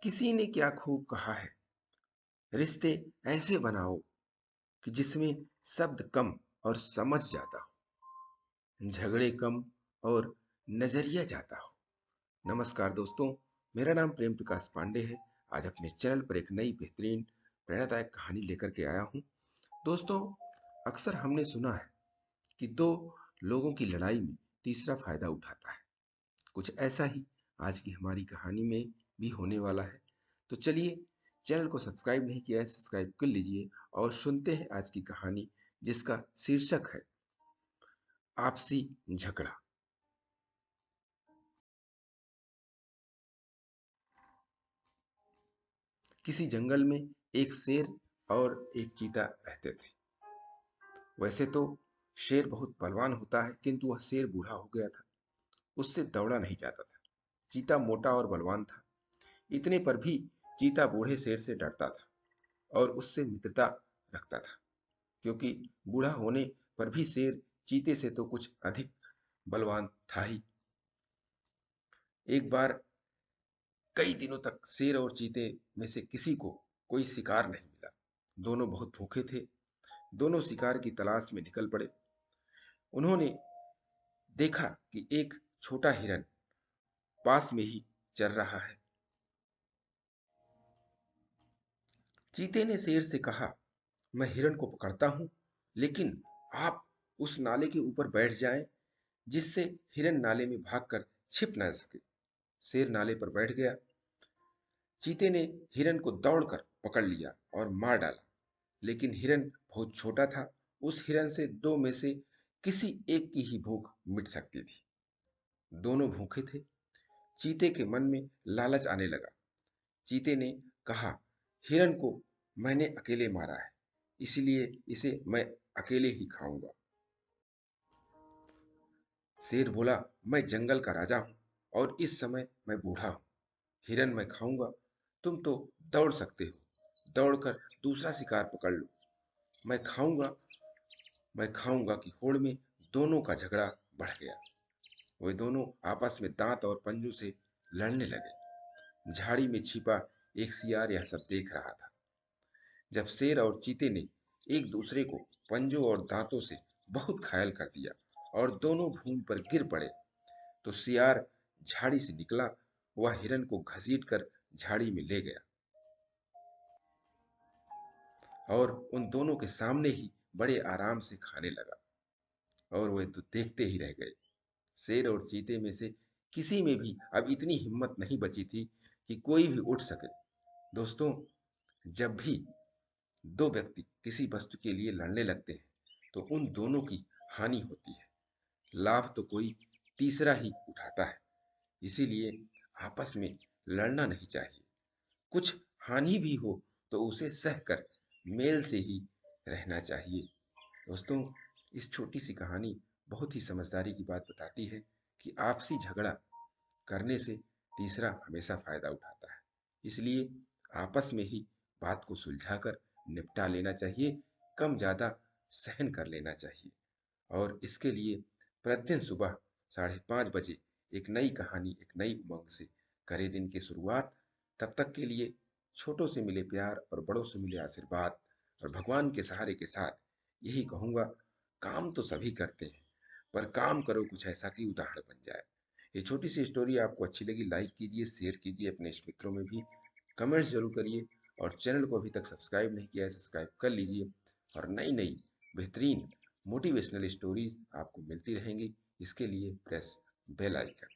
किसी ने क्या खूब कहा है, रिश्ते ऐसे बनाओ कि जिसमें शब्द कम और समझ ज्यादा हो, झगड़े कम और नजरिया ज्यादा हो। नमस्कार दोस्तों, मेरा नाम प्रेम प्रकाश पांडे है। आज अपने चैनल पर एक नई बेहतरीन प्रेरणादायक कहानी लेकर के आया हूँ। दोस्तों, अक्सर हमने सुना है कि दो लोगों की लड़ाई में तीसरा फायदा उठाता है। कुछ ऐसा ही आज की हमारी कहानी में भी होने वाला है। तो चलिए, चैनल को सब्सक्राइब नहीं किया है, सब्सक्राइब कर लीजिए और सुनते हैं आज की कहानी, जिसका शीर्षक है आपसी झगड़ा। किसी जंगल में एक शेर और एक चीता रहते थे। वैसे तो शेर बहुत बलवान होता है, किंतु वह शेर बूढ़ा हो गया था। उससे दौड़ा नहीं जाता था। चीता मोटा और बलवान था। इतने पर भी चीता बूढ़े शेर से डरता था और उससे मित्रता रखता था, क्योंकि बूढ़ा होने पर भी शेर चीते से तो कुछ अधिक बलवान था ही। एक बार कई दिनों तक शेर और चीते में से किसी को कोई शिकार नहीं मिला। दोनों बहुत भूखे थे। दोनों शिकार की तलाश में निकल पड़े। उन्होंने देखा कि एक छोटा हिरन पास में ही चर रहा है। चीते ने शेर से कहा, मैं हिरन को पकड़ता हूं, लेकिन आप उस नाले के ऊपर बैठ जाएं, जिससे हिरन नाले में भागकर छिप न सके। शेर नाले पर बैठ गया। चीते ने हिरन को दौड़कर पकड़ लिया और मार डाला, लेकिन हिरन बहुत छोटा था। उस हिरन से दो में से किसी एक की ही भूख मिट सकती थी। दोनों भूखे थे। चीते के मन में लालच आने लगा। चीते ने कहा, हिरन को मैंने अकेले मारा है, इसलिए इसे मैं अकेले ही खाऊंगा। शेर बोला, मैं जंगल का राजा हूं और इस समय मैं बूढ़ा हूं। हिरन मैं खाऊंगा, तुम तो दौड़ सकते हो। दौड़कर दूसरा शिकार पकड़ लो। मैं खाऊंगा मैं खाऊंगा की होड़ में दोनों का झगड़ा बढ़ गया। वे दोनों आपस में दांत और पंजों से लड़ने लगे। झाड़ी में छिपा एक सियार यह सब देख रहा था। जब शेर और चीते ने एक दूसरे को पंजों और दांतों से बहुत घायल कर दिया और दोनों भूमि पर गिर पड़े, तो सियार झाड़ी से निकला। वह हिरन को घसीट कर झाड़ी में ले गया और उन दोनों के सामने ही बड़े आराम से खाने लगा। और वे तो देखते ही रह गए। शेर और चीते में से किसी में भी अब इतनी हिम्मत नहीं बची थी कि कोई भी उठ सके। दोस्तों, जब भी दो व्यक्ति किसी वस्तु के लिए लड़ने लगते हैं, तो उन दोनों की हानि होती है। लाभ तो कोई तीसरा ही उठाता है। इसीलिए आपस में लड़ना नहीं चाहिए। कुछ हानि भी हो तो उसे सहकर मेल से ही रहना चाहिए। दोस्तों, इस छोटी सी कहानी बहुत ही समझदारी की बात बताती है कि आपसी झगड़ा करने से तीसरा हमेशा फायदा उठाता है। इसलिए आपस में ही बात को सुलझाकर निपटा लेना चाहिए। कम ज्यादा सहन कर लेना चाहिए। और इसके लिए प्रतिदिन सुबह 5:30 बजे एक नई कहानी, एक नई उमंग से करे दिन की शुरुआत। तब तक के लिए छोटों से मिले प्यार और बड़ों से मिले आशीर्वाद और भगवान के सहारे के साथ यही कहूँगा, काम तो सभी करते हैं, पर काम करो कुछ ऐसा कि उदाहरण बन जाए। ये छोटी सी स्टोरी आपको अच्छी लगी, लाइक कीजिए, शेयर कीजिए अपने इष्ट मित्रों में भी, कमेंट्स जरूर करिए और चैनल को अभी तक सब्सक्राइब नहीं किया है, सब्सक्राइब कर लीजिए। और नई नई बेहतरीन मोटिवेशनल स्टोरीज आपको मिलती रहेंगी। इसके लिए प्रेस बेल आइकन।